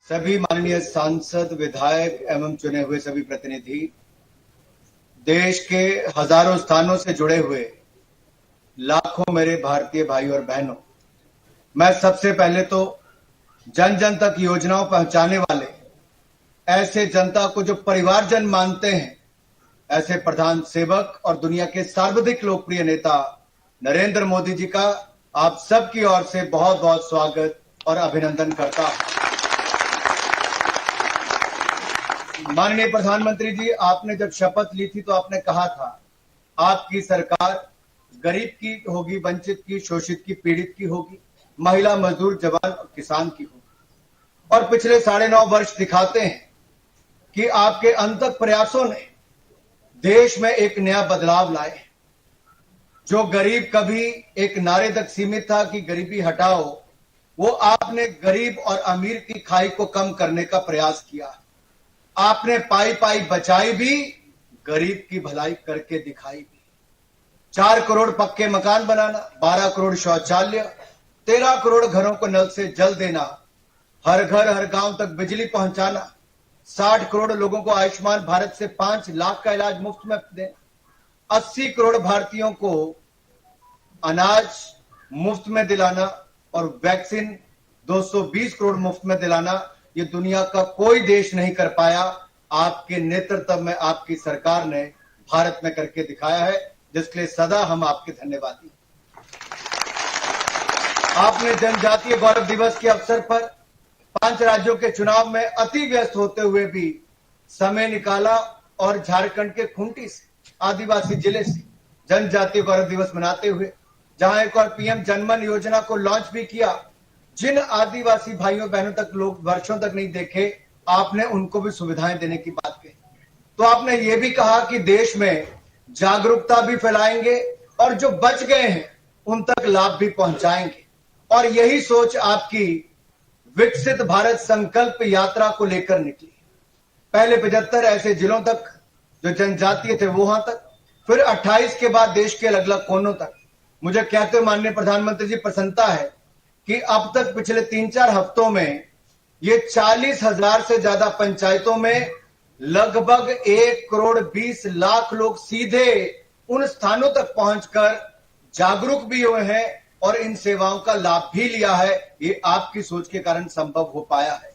सभी माननीय सांसद, विधायक एवं चुने हुए सभी प्रतिनिधि, देश के हजारों स्थानों से जुड़े हुए लाखों मेरे भारतीय भाई और बहनों, मैं सबसे पहले तो जन जन तक योजनाओं पहुंचाने वाले ऐसे जनता को जो परिवारजन मानते हैं, ऐसे प्रधान सेवक और दुनिया के सर्वाधिक लोकप्रिय नेता नरेंद्र मोदी जी का आप सबकी ओर से बहुत बहुत स्वागत और अभिनंदन करता हूं। माननीय प्रधानमंत्री जी, आपने जब शपथ ली थी तो आपने कहा था आपकी सरकार गरीब की होगी, वंचित की, शोषित की, पीड़ित की होगी, महिला, मजदूर, जवान और किसान की होगी। और पिछले 9.5 वर्ष दिखाते हैं कि आपके अनथक प्रयासों ने देश में एक नया बदलाव लाए। जो गरीब कभी एक नारे तक सीमित था कि गरीबी हटाओ, वो आपने गरीब और अमीर की खाई को कम करने का प्रयास किया। आपने पाई पाई बचाई भी, गरीब की भलाई करके दिखाई भी। 4 करोड़ पक्के मकान बनाना, 12 करोड़ शौचालय, 13 करोड़ घरों को नल से जल देना, हर घर हर गांव तक बिजली पहुंचाना, 60 करोड़ लोगों को आयुष्मान भारत से 5 लाख का इलाज मुफ्त में देना, 80 करोड़ भारतीयों को अनाज मुफ्त में दिलाना और वैक्सीन 220 करोड़ मुफ्त में दिलाना, ये दुनिया का कोई देश नहीं कर पाया। आपके नेतृत्व में आपकी सरकार ने भारत में करके दिखाया है, जिसके लिए सदा हम आपके धन्यवादी। आपने जनजातीय गौरव दिवस के अवसर पर 5 राज्यों के चुनाव में अति व्यस्त होते हुए भी समय निकाला और झारखंड के खूंटी से, आदिवासी जिले से जनजातीय गौरव दिवस मनाते हुए जहां एक और पीएम जनमन योजना को लॉन्च भी किया। जिन आदिवासी भाइयों बहनों तक लोग वर्षों तक नहीं देखे, आपने उनको भी सुविधाएं देने की बात कही। तो आपने ये भी कहा कि देश में जागरूकता भी फैलाएंगे और जो बच गए हैं उन तक लाभ भी पहुंचाएंगे। और यही सोच आपकी विकसित भारत संकल्प यात्रा को लेकर निकली। पहले 75 ऐसे जिलों तक जो जनजातीय थे वहां तक, फिर 28 के बाद देश के अलग अलग कोनों तक। मुझे कहते हुए माननीय प्रधानमंत्री जी प्रसन्नता है कि अब तक पिछले 3-4 हफ्तों में ये 40,000 से ज्यादा पंचायतों में लगभग 1 करोड़ 20 लाख लोग सीधे उन स्थानों तक पहुंचकर जागरूक भी हुए हैं और इन सेवाओं का लाभ भी लिया है। ये आपकी सोच के कारण संभव हो पाया है।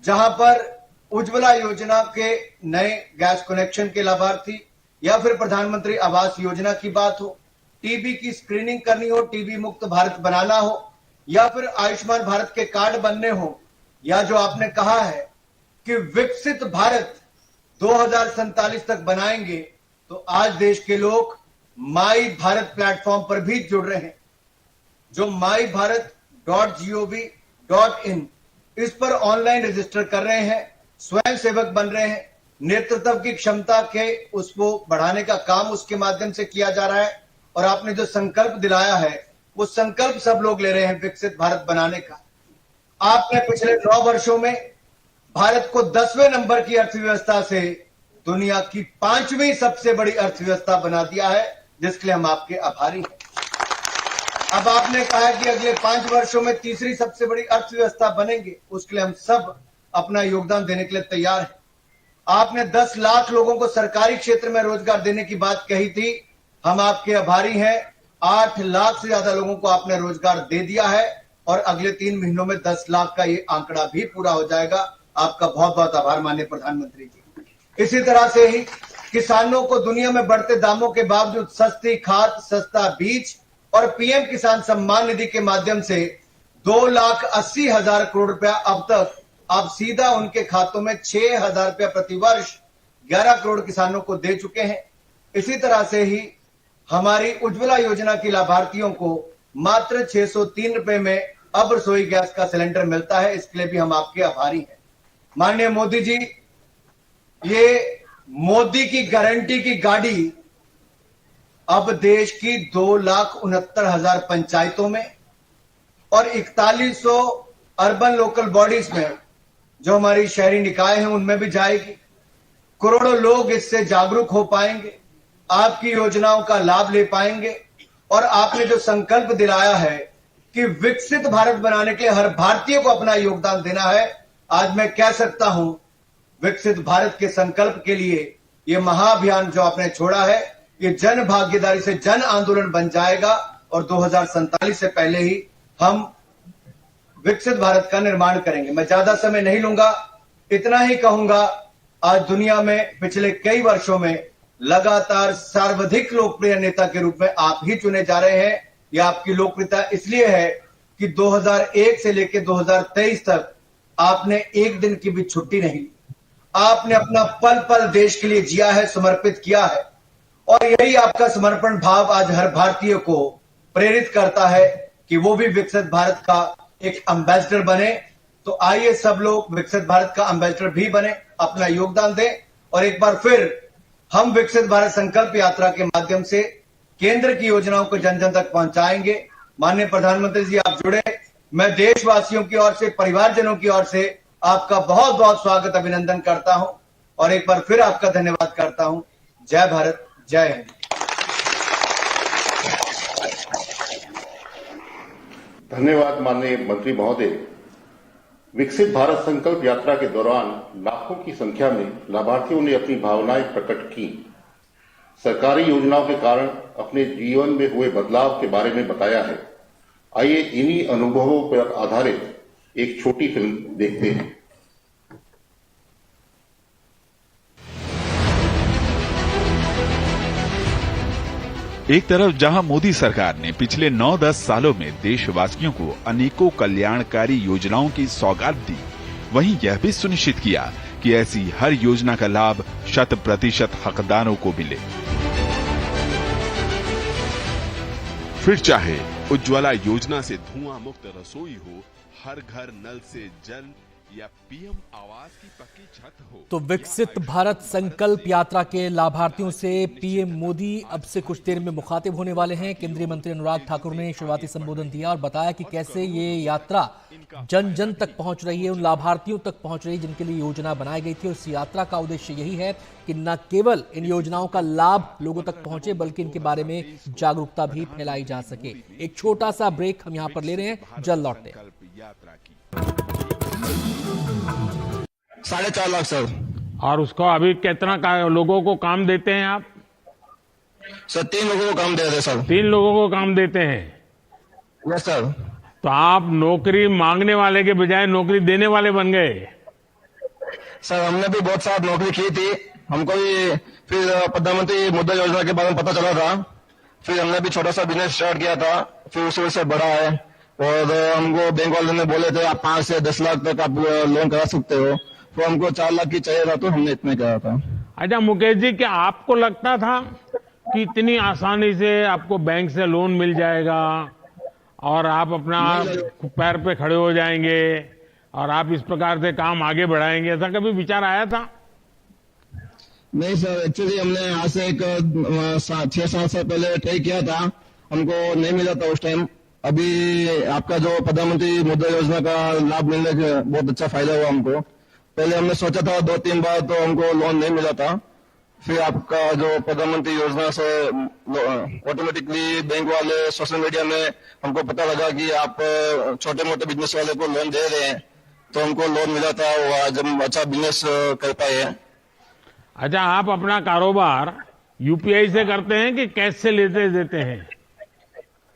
जहां पर उज्ज्वला योजना के नए गैस कनेक्शन के लाभार्थी या फिर प्रधानमंत्री आवास योजना की बात हो, टीबी की स्क्रीनिंग करनी हो, टीबी मुक्त भारत बनाना हो, या फिर आयुष्मान भारत के कार्ड बनने हो, या जो आपने कहा है कि विकसित भारत 2047 तक बनाएंगे, तो आज देश के लोग माई भारत प्लेटफॉर्म पर भी जुड़ रहे हैं। जो myBharat.gov.in इस पर ऑनलाइन रजिस्टर कर रहे हैं, स्वयं सेवक बन रहे हैं, नेतृत्व की क्षमता के उसको बढ़ाने का काम उसके माध्यम से किया जा रहा है। और आपने जो संकल्प दिलाया है वो संकल्प सब लोग ले रहे हैं विकसित भारत बनाने का। आपने पिछले 9 वर्षों में भारत को 10वें नंबर की अर्थव्यवस्था से दुनिया की 5वीं सबसे बड़ी अर्थव्यवस्था बना दिया है, जिसके लिए हम आपके आभारी हैं। अब आपने कहा कि अगले 5 वर्षों में तीसरी सबसे बड़ी अर्थव्यवस्था बनेंगे, उसके लिए हम सब अपना योगदान देने के लिए तैयार हैं। आपने 10 लाख लोगों को सरकारी क्षेत्र में रोजगार देने की बात कही थी, हम आपके आभारी हैं। 8 लाख से ज्यादा लोगों को आपने रोजगार दे दिया है और अगले 3 महीनों में 10 लाख का ये आंकड़ा भी पूरा हो जाएगा। आपका बहुत बहुत आभार माननीय प्रधानमंत्री जी। इसी तरह से ही किसानों को दुनिया में बढ़ते दामों के बावजूद सस्ती खाद, सस्ता बीज और पीएम किसान सम्मान निधि के माध्यम से 2,80,000 करोड़ रुपया अब तक आप सीधा उनके खातों में 6,000 रुपया प्रति वर्ष 11 करोड़ किसानों को दे चुके हैं। इसी तरह से ही हमारी उज्ज्वला योजना की लाभार्थियों को मात्र 603 रुपए में अब रसोई गैस का सिलेंडर मिलता है। इसके लिए भी हम आपके आभारी हैं। माननीय मोदी जी, ये मोदी की गारंटी की गाड़ी अब देश की 2,69,000 पंचायतों में और 4100 अर्बन लोकल बॉडीज में जो हमारी शहरी निकाय हैं उनमें भी जाएगी। करोड़ों लोग इससे जागरूक हो पाएंगे, आपकी योजनाओं का लाभ ले पाएंगे। और आपने जो संकल्प दिलाया है कि विकसित भारत बनाने के लिए हर भारतीय को अपना योगदान देना है, आज मैं कह सकता हूं विकसित भारत के संकल्प के लिए ये महाअभियान जो आपने छोड़ा है, ये जन भागीदारी से जन आंदोलन बन जाएगा और 2047 से पहले ही हम विकसित भारत का निर्माण करेंगे। मैं ज्यादा समय नहीं लूंगा, इतना ही कहूंगा, आज दुनिया में पिछले कई वर्षों में लगातार सर्वाधिक लोकप्रिय नेता के रूप में आप ही चुने जा रहे हैं। यह आपकी लोकप्रियता इसलिए है कि 2001 से लेकर 2023 तक आपने एक दिन की भी छुट्टी नहीं ली। आपने अपना पल पल देश के लिए जिया है, समर्पित किया है, और यही आपका समर्पण भाव आज हर भारतीय को प्रेरित करता है कि वो भी विकसित भारत का एक एम्बेसडर बने। तो आइए सब लोग विकसित भारत का एम्बेसडर भी बने, अपना योगदान दें, और एक बार फिर हम विकसित भारत संकल्प यात्रा के माध्यम से केंद्र की योजनाओं को जन जन तक पहुंचाएंगे। माननीय प्रधानमंत्री जी, आप जुड़े, मैं देशवासियों की ओर से, परिवारजनों की ओर से आपका बहुत बहुत स्वागत, अभिनंदन करता हूं और एक बार फिर आपका धन्यवाद करता हूं। जय भारत, जय हिंद। धन्यवाद माननीय मंत्री महोदय। विकसित भारत संकल्प यात्रा के दौरान लाखों की संख्या में लाभार्थियों ने अपनी भावनाएं प्रकट की। सरकारी योजनाओं के कारण अपने जीवन में हुए बदलाव के बारे में बताया है। आइए इन्हीं अनुभवों पर आधारित एक छोटी फिल्म देखते हैं। एक तरफ जहां मोदी सरकार ने पिछले 9-10 सालों में देशवासियों को अनेकों कल्याणकारी योजनाओं की सौगात दी, वहीं यह भी सुनिश्चित किया कि ऐसी हर योजना का लाभ 100% हकदारों को मिले। फिर चाहे उज्ज्वला योजना से धुआं मुक्त रसोई हो, हर घर नल से जल, या पीएम आवास की पक्की छत हो। तो विकसित भारत संकल्प यात्रा के लाभार्थियों से पीएम मोदी अब से कुछ देर में मुखातिब होने वाले हैं। केंद्रीय मंत्री अनुराग ठाकुर ने शुरुआती संबोधन दिया और बताया कि कैसे ये यात्रा जन जन तक पहुंच रही है, उन लाभार्थियों तक पहुंच रही है जिनके लिए योजना बनाई गई थी। और इस यात्रा का उद्देश्य यही है कि न केवल इन योजनाओं का लाभ लोगों तक पहुंचे, बल्कि इनके बारे में जागरूकता भी फैलाई जा सके। एक छोटा सा ब्रेक हम यहाँ पर ले रहे हैं, जल्द लौटते हैं। 4.5 लाख सर। और उसको अभी कितना लोगों को काम देते हैं आप? सर 3 लोगों को काम दे रहे सर। 3 लोगों को काम देते हैं? Yes sir. तो आप नौकरी मांगने वाले के बजाय नौकरी देने वाले बन गए। सर हमने भी बहुत सारी नौकरी की थी, हमको भी फिर प्रधानमंत्री मुद्रा योजना के बारे में पता चला था, फिर हमने भी छोटा सा बिजनेस स्टार्ट किया था, फिर उस वजह से बढ़ा है। और हमको बैंक वाले ने बोले थे आप 5 से 10 लाख तक आप लोन करा सकते हो, तो हमको 4 लाख की चाहिए था, तो हमने इतने करा था। अच्छा मुकेश जी, क्या आपको लगता था कि इतनी आसानी से आपको बैंक से लोन मिल जाएगा और आप अपना पैर पे खड़े हो जाएंगे और आप इस प्रकार से काम आगे बढ़ाएंगे, ऐसा कभी विचार आया था? नहीं सर, एक्चुअली हमने आज से 6-7 साल पहले ट्राई किया था, हमको नहीं मिला था उस टाइम। अभी आपका जो प्रधानमंत्री मुद्रा योजना का लाभ मिलने का बहुत अच्छा फायदा हुआ हमको। पहले हमने सोचा था 2-3 बार, तो हमको लोन नहीं मिला था। फिर आपका जो प्रधानमंत्री योजना से ऑटोमेटिकली बैंक वाले सोशल मीडिया में हमको पता लगा कि आप छोटे मोटे बिजनेस वाले को लोन दे रहे हैं, तो हमको लोन मिला था, वो आज हम अच्छा बिजनेस कर पाए। अच्छा, आप अपना कारोबार यूपीआई से करते हैं कि कैश से लेते देते हैं?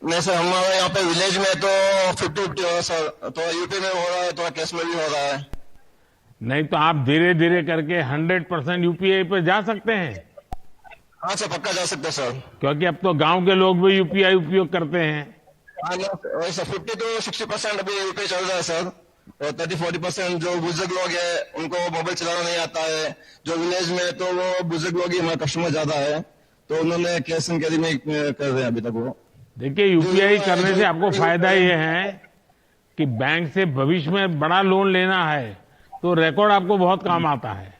नहीं सर, हमारे यहाँ पे विलेज में तो 50-50 हो रहा है सर, तो यूपी में हो रहा है, थोड़ा कैश में भी हो रहा है। नहीं तो आप धीरे धीरे करके 100% यूपीआई पे जा सकते हैं। हाँ सर, पक्का जा सकते सर, क्योंकि अब तो गांव के लोग भी यूपीआई उपयोग करते हैं। हाँ सर, 50-60% अभी यूपीआई चल रहा है सर, और 30-40% जो बुजुर्ग लोग हैं उनको मोबाइल चलाना नहीं आता है। जो विलेज में तो वो बुजुर्ग लोग ही हमारे कस्टमर ज्यादा है, तो उन्होंने कैश एंड कैरी में कर रहे हैं अभी तक वो। देखिए, यूपीआई करने से आपको फायदा ये है कि बैंक से भविष्य में बड़ा लोन लेना है तो रिकॉर्ड आपको बहुत काम आता है।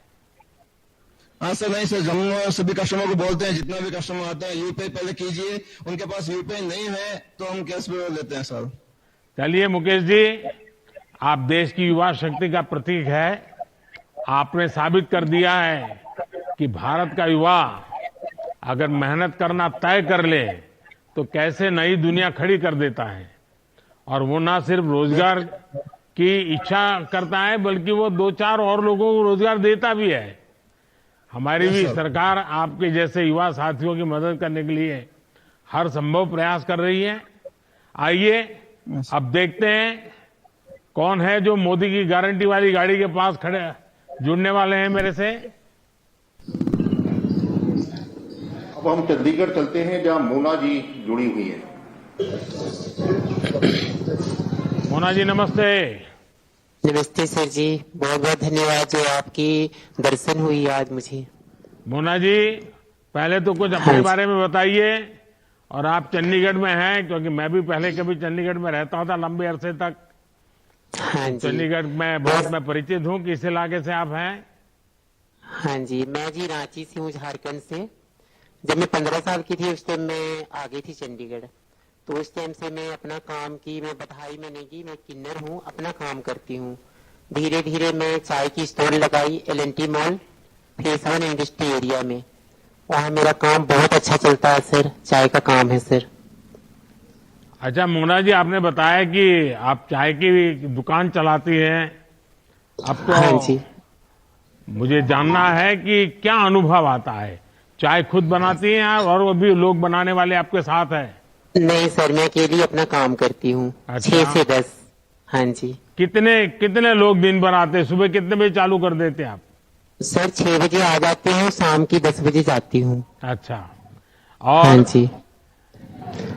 हाँ सर, नहीं सर, हम सभी कस्टमर को बोलते हैं, जितना भी कस्टमर आता है यूपीआई पहले कीजिए, उनके पास यूपीआई नहीं है तो हम कैश पे लेते हैं सर। चलिए मुकेश जी, आप देश की युवा शक्ति का प्रतीक है। आपने साबित कर दिया है कि भारत का युवा अगर मेहनत करना तय कर ले तो कैसे नई दुनिया खड़ी कर देता है। और वो ना सिर्फ रोजगार की इच्छा करता है, बल्कि वो 2-4 और लोगों को रोजगार देता भी है। हमारी भी सरकार आपके जैसे युवा साथियों की मदद करने के लिए हर संभव प्रयास कर रही है। आइए अब देखते हैं कौन है जो मोदी की गारंटी वाली गाड़ी के पास खड़े जुड़ने वाले हैं मेरे से। अब हम चंडीगढ़ चलते हैं, जहां मोना जी जुड़ी हुई हैं। मोना जी नमस्ते। नमस्ते सर जी, बहुत बहुत धन्यवाद जो आपकी दर्शन हुई आज मुझे। मोना जी पहले तो कुछ अपने बारे में बताइए, और आप चंडीगढ़ में हैं, क्योंकि मैं भी पहले कभी चंडीगढ़ में रहता था लंबे अरसे तक। हाँ जी, चंडीगढ़ में बहुत मैं परिचित हूँ। किस इलाके से आप हैं? हाँ जी, मैं जी रांची से हूँ, झारखंड से। जब मैं 15 साल की थी उस टाइम मैं आ गई थी चंडीगढ़। तो उस टाइम से मैं अपना काम की, मैं बधाई में नहीं की, मैं किन्नर हूँ, अपना काम करती हूँ। धीरे धीरे मैं चाय की स्टॉल लगाई L&T mall phase 1 industry area में। वहाँ मेरा काम बहुत अच्छा चलता है सर, चाय का काम है सर। अच्छा मोना जी, आपने बताया कि आप चाय की दुकान चलाती हैं। अब तो हाँ जी, मुझे जानना है कि क्या अनुभव आता है। चाय खुद बनाती हैं आप, और वो भी लोग बनाने वाले आपके साथ हैं? नहीं सर, मैं अकेली अपना काम करती हूँ। अच्छा। 6 से 10। हाँ जी कितने लोग दिन भर आते हैं? सुबह कितने बजे चालू कर देते हैं आप? सर, 6 बजे आ जाती हूँ, शाम की 10 बजे जाती हूँ। अच्छा। हाँ और जी,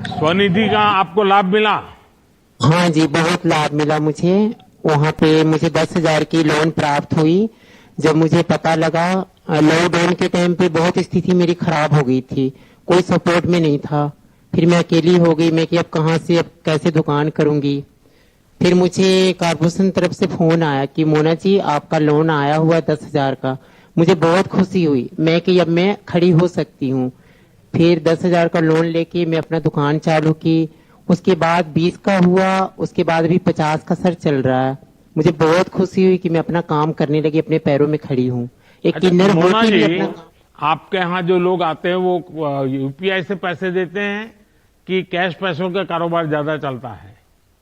स्वनिधि का आपको लाभ मिला? हाँ जी, बहुत लाभ मिला मुझे। वहाँ पे मुझे 10,000 की लोन प्राप्त हुई। जब मुझे पता लगा, लॉकडाउन के टाइम पे बहुत स्थिति मेरी खराब हो गई थी, कोई सपोर्ट में नहीं था। फिर मैं अकेली हो गई, मैं कि अब कहाँ से, अब कैसे दुकान करूंगी। फिर मुझे कारपोरेशन तरफ से फोन आया कि मोना जी आपका लोन आया हुआ 10,000 का। मुझे बहुत खुशी हुई, मैं कि अब मैं खड़ी हो सकती हूँ। फिर 10,000 का लोन लेके मैं अपना दुकान चालू की। उसके बाद 20 का हुआ, उसके बाद अभी 50 का सर चल रहा है। मुझे बहुत खुशी हुई कि मैं अपना काम करने लगी, अपने पैरों में खड़ी हूँ। एक अच्छा, किन्नर मोना होके भी जी, अपना। आपके यहाँ जो लोग आते हैं वो यूपीआई से पैसे देते हैं कि कैश पैसों का कारोबार ज्यादा चलता है?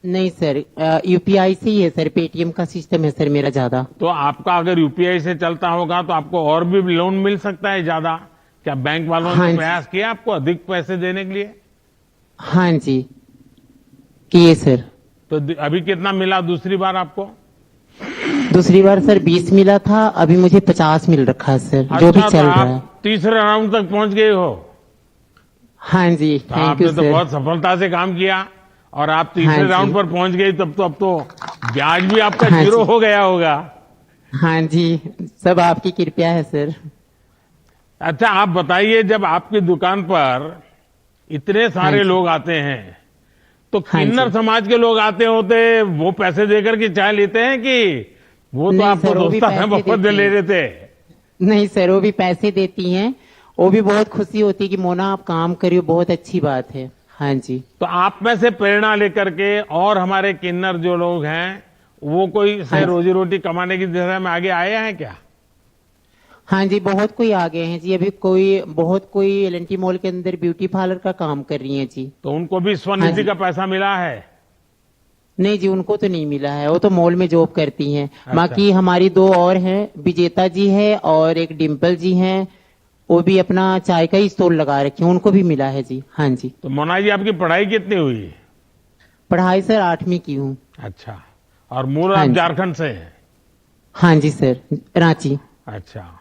नहीं सर, यूपीआई से ही है सर, पेटीएम का सिस्टम है सर मेरा ज्यादा। तो आपका अगर यूपीआई से चलता होगा तो आपको और भी लोन मिल सकता है ज्यादा। क्या बैंक वालों हाँ ने जी। प्रयास किया आपको अधिक पैसे देने के लिए? हाँ जी, किए सर। तो अभी कितना मिला दूसरी बार आपको? दूसरी बार सर 20 मिला था, अभी मुझे 50 मिल रखा है सर, जो भी अच्छा, चल तो रहा है। आप तीसरे राउंड तक पहुंच गए हो। हाँ जी, तो थैंक आपने यू तो सर। बहुत सफलता से काम किया, और आप तीसरे हाँ जी। राउंड पर पहुंच गई। तब तो ब्याज भी आपका हाँ जीरो जी। हो गया होगा। हाँ जी, सब आपकी कृपया है सर। अच्छा, आप बताइए, जब आपकी दुकान पर इतने सारे हाँ जी। लोग आते हैं तो हाँ किन्नर जी। समाज के लोग आते होते, वो पैसे देकर के चाय लेते हैं कि वो तो नहीं आपको सर, वो भी दोस्ताना पैसे मोहब्बत देती ले हैं। रहे थे? नहीं सर, वो भी पैसे देती हैं। वो भी बहुत खुशी होती है कि मोना आप काम करियो, बहुत अच्छी बात है। हाँ जी। तो आप में से प्रेरणा लेकर के और हमारे किन्नर जो लोग हैं, वो कोई से हाँ। रोजी रोटी कमाने की दिशा में आगे आए हैं क्या? हाँ जी, बहुत कोई आ गए हैं जी। अभी बहुत कोई L&T मॉल के अंदर ब्यूटी पार्लर का काम कर रही हैं जी। तो उनको भी हाँ स्वनिधि जी। का पैसा मिला है? नहीं जी, उनको तो नहीं मिला है, वो तो मॉल में जॉब करती हैं। अच्छा। बाकी हमारी 2 और हैं, विजेता जी है और एक डिम्पल जी हैं। वो भी अपना चाय का ही स्टॉल लगा रखे हैं, उनको भी मिला है जी। हाँ जी। तो मोना जी, आपकी पढ़ाई कितनी हुई? पढ़ाई सर 8वीं की हूँ। अच्छा। और मूल हाँ आप जी। झारखंड से हैं? हाँ जी सर, रांची। अच्छा।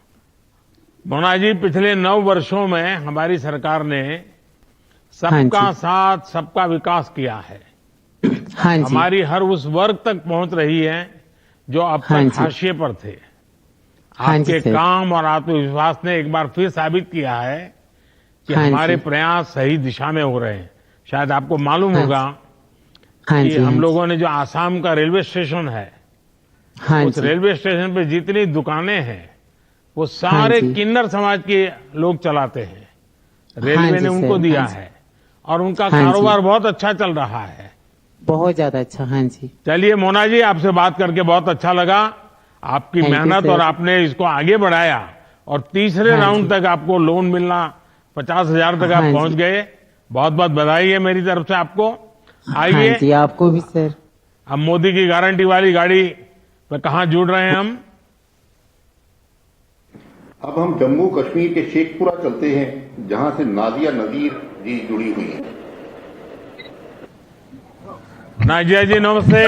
मोना जी, पिछले 9 वर्षों में हमारी सरकार ने हाँ सबका जी। साथ सबका विकास किया है। हाँ जी। हमारी हर उस वर्ग तक पहुंच रही है जो अब हाँ तक जी। हाशिए पर थे। हाँ जी आपके सर। काम और आत्मविश्वास ने एक बार फिर साबित किया है कि हाँ हमारे जी। प्रयास सही दिशा में हो रहे हैं। शायद आपको मालूम हाँ होगा हाँ कि जी। हाँ हम जी। लोगों ने जो आसाम का रेलवे स्टेशन है, हाँ उस जी। रेलवे स्टेशन पे जितनी दुकानें हैं वो सारे जी। किन्नर समाज के लोग चलाते हैं। रेलवे हाँ ने जी उनको सर, दिया हाँ जी। है, और उनका हाँ जी। कारोबार बहुत अच्छा चल रहा है। बहुत ज्यादा अच्छा। हाँ जी। चलिए मोना जी, आपसे बात करके बहुत अच्छा लगा। आपकी Thank you, मेहनत sir. और आपने इसको आगे बढ़ाया, और तीसरे हाँ राउंड जी। तक आपको लोन मिलना, 50,000 तक आप हाँ पहुंच जी। गए। बहुत बहुत बधाई है मेरी तरफ से आपको। हाँ आइए जी, आपको भी सर। अब मोदी की गारंटी वाली गाड़ी पे कहां जुड़ रहे हैं हम? अब हम जम्मू कश्मीर के शेखपुरा चलते हैं, जहां से नाजिया नजीर जी जुड़ी हुई हैं। नाजिया जी नमस्ते।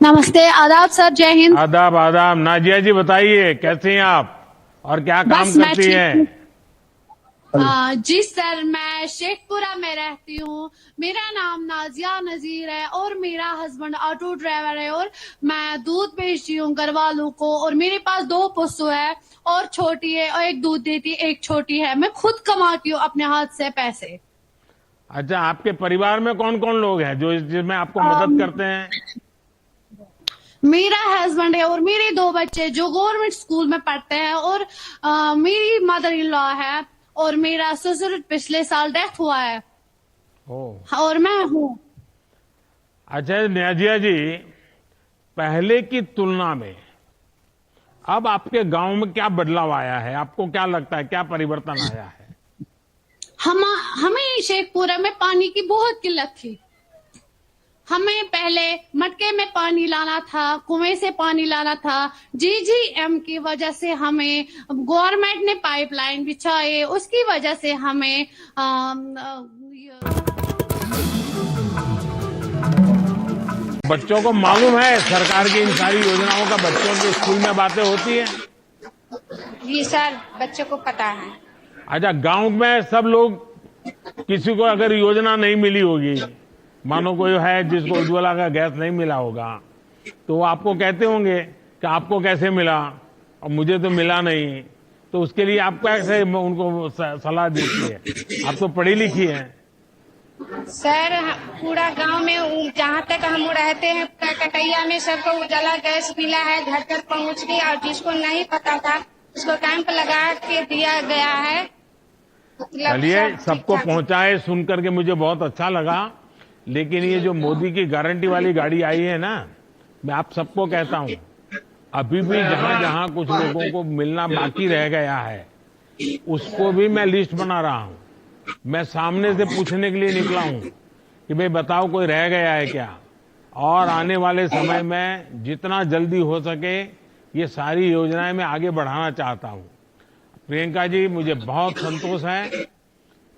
नमस्ते, आदाब सर, जय हिंद। आदाब आदाब। नाजिया जी बताइए कैसे हैं आप और क्या काम बस मैं करती ठीक हैं? हूँ। जी सर, मैं शेखपुरा में रहती हूँ। मेरा नाम नाजिया नजीर है और मेरा हस्बैंड ऑटो ड्राइवर है और मैं दूध बेचती हूँ घर वालों को। और मेरे पास 2 पशु है और छोटी है और एक दूध देती है, एक छोटी है। मैं खुद कमाती हूँ अपने हाथ से पैसे। अच्छा, आपके परिवार में कौन कौन लोग हैं जो जिसमें आपको मदद करते हैं? मेरा हस्बैंड है और मेरे 2 बच्चे जो गवर्नमेंट स्कूल में पढ़ते हैं और मेरी मदर इन लॉ है और मेरा ससुर पिछले साल डेथ हुआ है और मैं हूँ। अच्छा नाजिया जी, पहले की तुलना में अब आपके गांव में क्या बदलाव आया है? आपको क्या लगता है, क्या परिवर्तन आया है? हमें शेखपुरा में पानी की बहुत किल्लत थी। हमें पहले मटके में पानी लाना था, कुएं से पानी लाना था। जीजीएम की वजह से हमें गवर्नमेंट ने पाइपलाइन बिछाए, उसकी वजह से हमें बच्चों को मालूम है सरकार की इन सारी योजनाओं का? बच्चों के स्कूल में बातें होती है? जी सर, बच्चों को पता है। अच्छा, गांव में सब लोग, किसी को अगर योजना नहीं मिली होगी, मानो कोई है जिसको उज्ज्वला का गैस नहीं मिला होगा, तो वो आपको कहते होंगे कि आपको कैसे मिला और मुझे तो मिला नहीं। तो उसके लिए आप कैसे उनको सलाह देती है? आप तो पढ़ी लिखी हैं। सर, पूरा गांव में जहाँ तक हम रहते हैं कटैया में सबको उज्ज्वला गैस मिला है, घर तक पहुँच गई। और जिसको नहीं पता था उसको कैंप लगा के दिया गया है। चलिए, सबको पहुंचाए सुन करके मुझे बहुत अच्छा लगा। लेकिन ये जो मोदी की गारंटी वाली गाड़ी आई है ना, मैं आप सबको कहता हूं, अभी भी जहां जहां कुछ लोगों को मिलना बाकी रह गया है, उसको भी मैं लिस्ट बना रहा हूं। मैं सामने से पूछने के लिए निकला हूं कि भाई बताओ कोई रह गया है क्या? और आने वाले समय में जितना जल्दी हो सके ये सारी योजनाएं मैं आगे बढ़ाना चाहता हूं। प्रियंका जी, मुझे बहुत संतोष है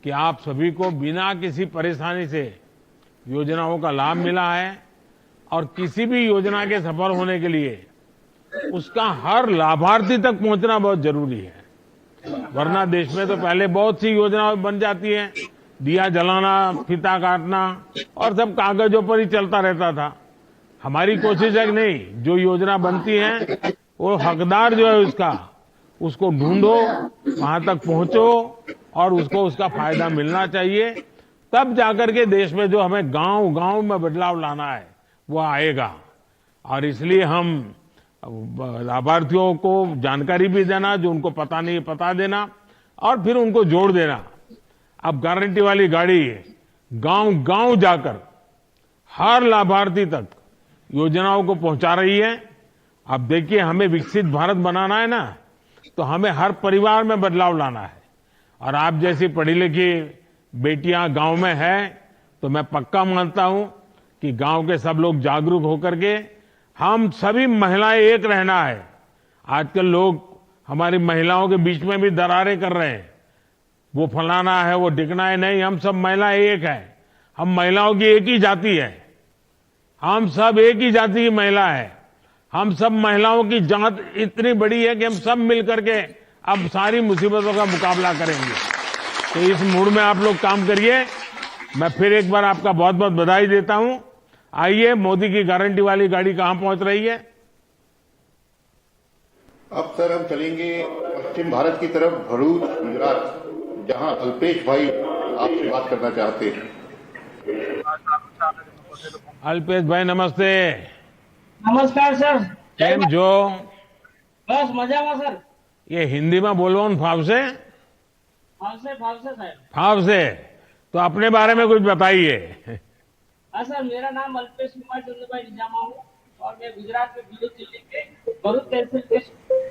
कि आप सभी को बिना किसी परेशानी से योजनाओं का लाभ मिला है। और किसी भी योजना के सफल होने के लिए उसका हर लाभार्थी तक पहुंचना बहुत जरूरी है। वरना देश में तो पहले बहुत सी योजनाएं बन जाती हैं, दिया जलाना, फीता काटना और सब कागजों पर ही चलता रहता था। हमारी कोशिश है कि नहीं, जो योजना बनती है वो हकदार जो है उसको ढूंढो, वहां तक पहुंचो और उसको उसका फायदा मिलना चाहिए। तब जाकर के देश में जो हमें गांव गांव में बदलाव लाना है वो आएगा। और इसलिए हम लाभार्थियों को जानकारी भी देना, जो उनको पता नहीं पता देना और फिर उनको जोड़ देना। अब गारंटी वाली गाड़ी गांव गांव जाकर हर लाभार्थी तक योजनाओं को पहुंचा रही है। अब देखिए, हमें विकसित भारत बनाना है ना, तो हमें हर परिवार में बदलाव लाना है। और आप जैसी पढ़ी लिखी बेटियां गांव में है तो मैं पक्का मानता हूं कि गांव के सब लोग जागरूक होकर के हम सभी महिलाएं एक रहना है। आजकल लोग हमारी महिलाओं के बीच में भी दरारें कर रहे हैं, वो फलाना है, वो डिकना है। नहीं, हम सब महिलाएं एक है। हम महिलाओं की एक ही जाति है, हम सब एक ही जाति की महिला है। हम सब महिलाओं की जात इतनी बड़ी है कि हम सब मिल करके अब सारी मुसीबतों का मुकाबला करेंगे। तो इस मूड में आप लोग काम करिए। मैं फिर एक बार आपका बहुत बहुत बधाई देता हूं। आइए, मोदी की गारंटी वाली गाड़ी कहां पहुंच रही है? अब सर हम चलेंगे पश्चिम भारत की तरफ, भरूच, गुजरात, जहां अल्पेश भाई आपसे बात करना चाहते हैं। अल्पेश भाई नमस्ते। नमस्कार सर। केम जो? बस मजा में सर। ये हिंदी में बोलो फाव से सर। फाव से तो अपने बारे में कुछ बताइए। हाँ सर, मेरा नाम अल्पेश कुमार चंद्रभाई निजामा हूँ और मैं गुजरात में भरूच जिले के भरूच तहसील के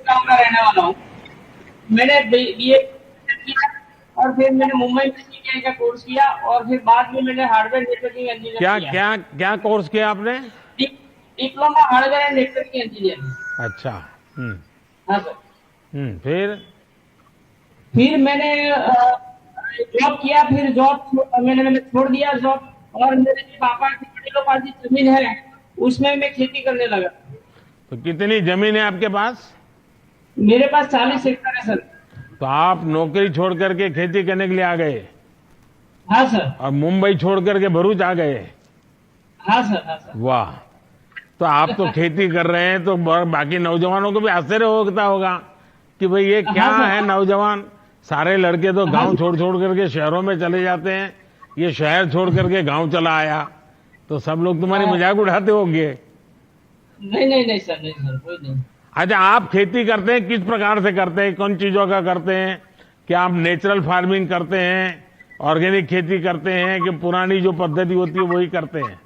गांव का रहने वाला हूँ। मैंने बीए किया और फिर मैंने मुंबई में सीए ITI का कोर्स किया और फिर बाद में मैंने हार्डवेयर नेटवर्किंग इंजीनियर किया। क्या कोर्स किया आपने? Diploma hardware and networking engineer. अच्छा। हाँ सर। फिर मैंने जॉब किया, फिर जॉब मैंने छोड़ दिया जॉब, और मेरे पापा की बड़ी लोग पास जमीन है, उसमें मैं खेती करने लगा। तो कितनी जमीन है आपके पास? मेरे पास 40 एकड़ है सर। तो आप नौकरी छोड़ करके खेती करने के लिए आ गए? हाँ सर। और मुंबई छोड़ करके भरूच आ गए? हाँ सर। वाह। तो आप तो खेती कर रहे हैं, तो बाकी नौजवानों को भी आश्चर्य होगा कि भाई ये क्या है नौजवान, सारे लड़के तो गांव छोड़ करके शहरों में चले जाते हैं, ये शहर छोड़ करके गांव चला आया, तो सब लोग तुम्हारी मजाक उड़ाते होंगे। नहीं सर, कोई नहीं। अच्छा, आप खेती करते हैं, किस प्रकार से करते हैं, कौन चीजों का करते हैं? क्या आप नेचुरल फार्मिंग करते हैं, ऑर्गेनिक खेती करते हैं, कि पुरानी जो पद्धति होती है वही करते हैं?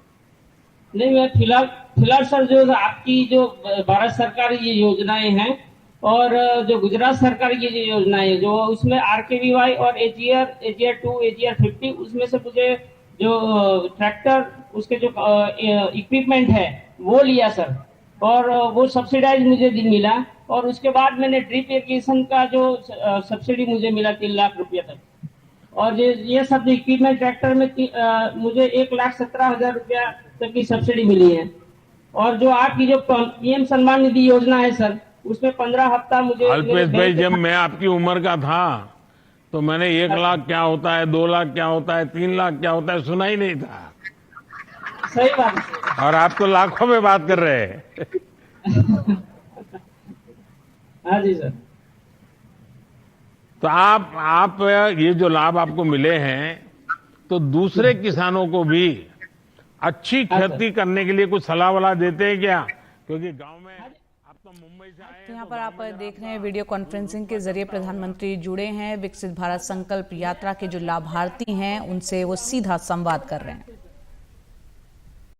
नहीं, मैं फिलहाल सर जो आपकी जो भारत सरकार ये योजनाएं हैं और जो गुजरात सरकार की जो योजनाएं जो उसमें RKVY और AGR 2, AGR 50, उसमें से मुझे जो ट्रैक्टर उसके जो इक्विपमेंट है वो लिया सर, और वो सब्सिडाइज मुझे मिला। और उसके बाद मैंने ड्रिप इरिगेशन का जो सब्सिडी मुझे मिला 3 लाख रुपया तक, और ये सब इक्विपमेंट ट्रैक्टर में मुझे 1,17,000 रुपया तक की सब्सिडी मिली है। और जो आपकी जो PM सम्मान निधि योजना है सर, उसमें 15 हफ्ता मुझे। अल्पेश भाई, जब मैं आपकी उम्र का था तो मैंने 1 लाख क्या होता है, 2 लाख क्या होता है, 3 लाख क्या होता है सुना ही नहीं था। सही बात है। और आप तो लाखों में बात कर रहे हैं। हाँ जी सर। तो आप ये जो लाभ आपको मिले हैं, तो दूसरे किसानों को भी अच्छी खेती करने के लिए कुछ सलाह वलाह देते हैं क्या? क्योंकि गांव में आप तो मुंबई से आए हैं। यहाँ पर आप देख रहे हैं वीडियो कॉन्फ्रेंसिंग के जरिए प्रधानमंत्री जुड़े हैं। विकसित भारत संकल्प यात्रा के जो लाभार्थी हैं उनसे वो सीधा संवाद कर रहे हैं।